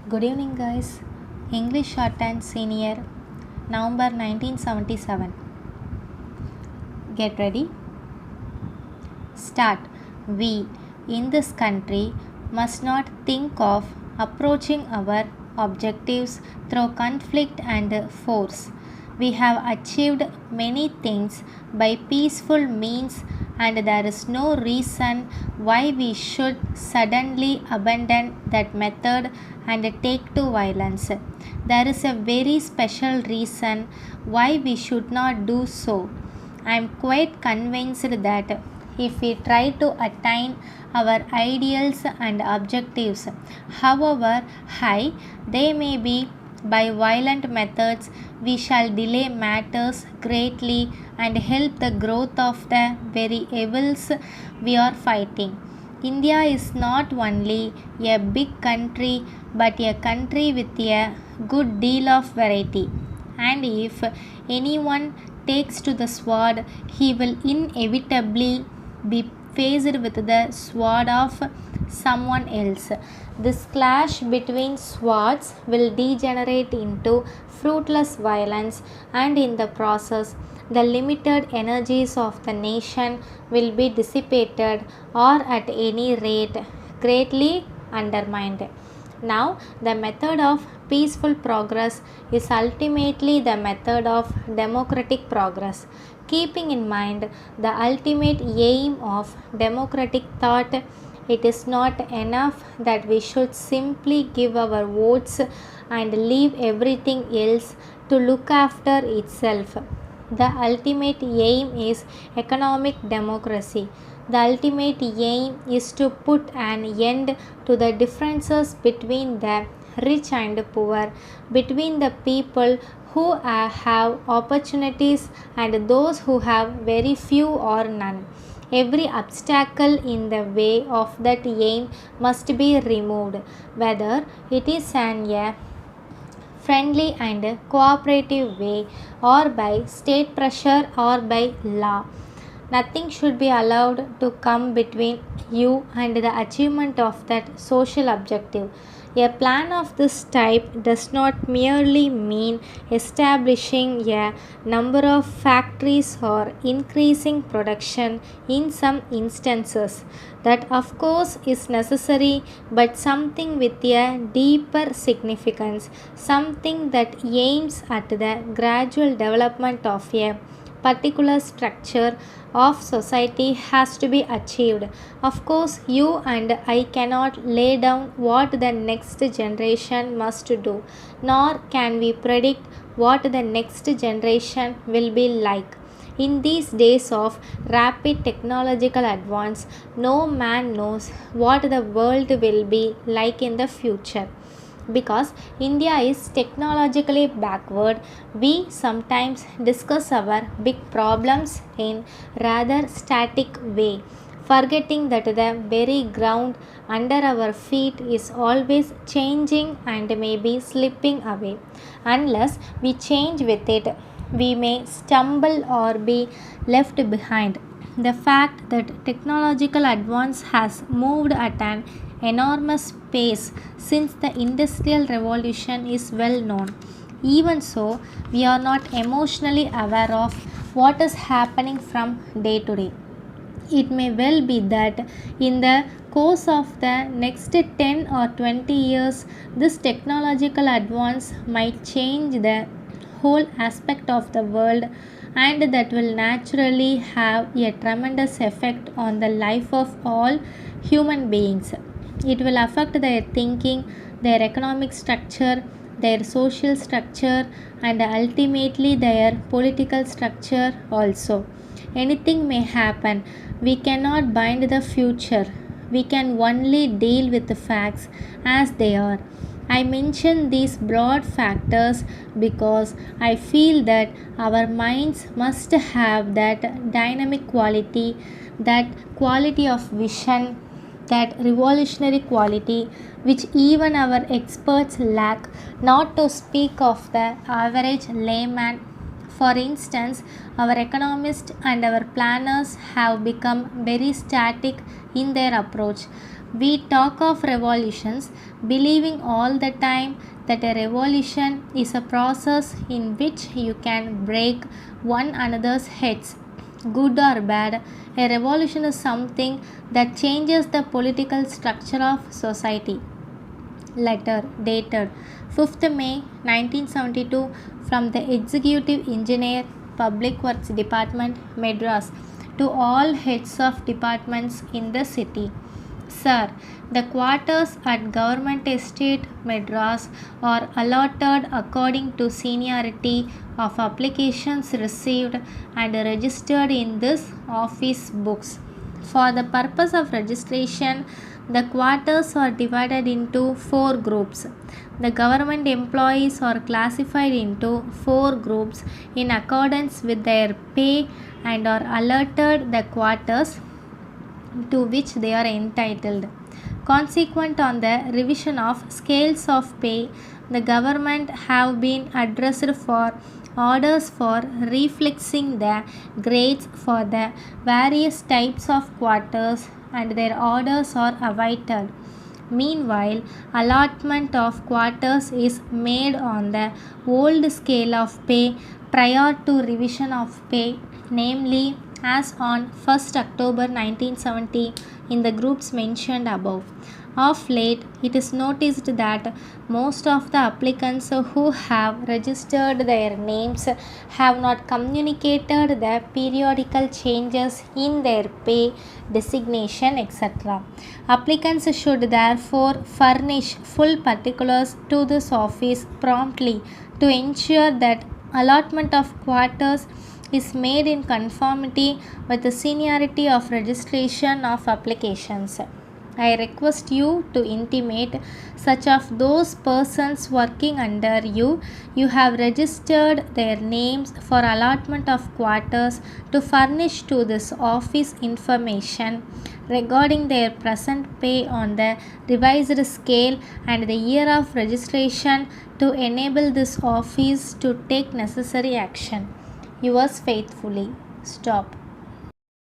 Good evening, guys. English Shorthand Senior, November 1977. Get ready. Start. We in this country must not think of approaching our objectives through conflict and force. We have achieved many things by peaceful means, and there is no reason why we should suddenly abandon that method and take to violence. There is a very special reason why we should not do so. I am quite convinced that if we try to attain our ideals and objectives, however high they may be, by violent methods, we shall delay matters greatly and help the growth of the very evils we are fighting. India is not only a big country but a country with a good deal of variety. And if anyone takes to the sword, he will inevitably be faced with the sword of someone else. This clash between swords will degenerate into fruitless violence, and in the process, the limited energies of the nation will be dissipated or, at any rate, greatly undermined. Now, the method of peaceful progress is ultimately the method of democratic progress. Keeping in mind the ultimate aim of democratic thought, it is not enough that we should simply give our votes and leave everything else to look after itself. The ultimate aim is economic democracy. The ultimate aim is to put an end to the differences between the rich and poor, between the people who have opportunities and those who have very few or none. Every obstacle in the way of that aim must be removed, whether it is an a friendly and cooperative way, or by state pressure or by law. Nothing should be allowed to come between you and the achievement of that social objective. A plan of this type does not merely mean establishing a number of factories or increasing production in some instances. That, of course, is necessary, but something with a deeper significance, something that aims at the gradual development of a particular structure of society has to be achieved. Of course, you and I cannot lay down what the next generation must do, nor can we predict what the next generation will be like. In these days of rapid technological advance, no man knows what the world will be like in the future. Because India is technologically backward, we sometimes discuss our big problems in rather static way, forgetting that the very ground under our feet is always changing and may be slipping away. Unless we change with it, we may stumble or be left behind. The fact that technological advance has moved at an enormous pace since the Industrial Revolution is well known. Even so, we are not emotionally aware of what is happening from day to day. It may well be that in the course of the next 10 or 20 years, this technological advance might change the whole aspect of the world, and that will naturally have a tremendous effect on the life of all human beings. It will affect their thinking, their economic structure, their social structure, and ultimately their political structure also. Anything may happen. We cannot bind the future. We can only deal with the facts as they are. I mention these broad factors because I feel that our minds must have that dynamic quality, that quality of vision, that revolutionary quality which even our experts lack, not to speak of the average layman. For instance, our economists and our planners have become very static in their approach. We talk of revolutions, believing all the time that a revolution is a process in which you can break one another's heads. Good or bad, a revolution is something that changes the political structure of society. Letter dated 5th May 1972 from the Executive Engineer, Public Works Department, Madras, to all heads of departments in the city. Sir, the quarters at Government Estate, Madras are allotted according to seniority of applications received and registered in this office books. For the purpose of registration, the quarters are divided into four groups. The government employees are classified into four groups in accordance with their pay and are allotted the quarters to which they are entitled. Consequent on the revision of scales of pay, the government have been addressed for orders for refixing the grades for the various types of quarters, and their orders are awaited. Meanwhile, allotment of quarters is made on the old scale of pay prior to revision of pay, namely as on 1st October 1970 in the groups mentioned above. Of late, it is noticed that most of the applicants who have registered their names have not communicated the periodical changes in their pay, designation, etc. Applicants should therefore furnish full particulars to this office promptly to ensure that allotment of quarters is made in conformity with the seniority of registration of applications. I request you to intimate such of those persons working under you have registered their names for allotment of quarters to furnish to this office information regarding their present pay on the revised scale and the year of registration to enable this office to take necessary action. Yours faithfully. Stop.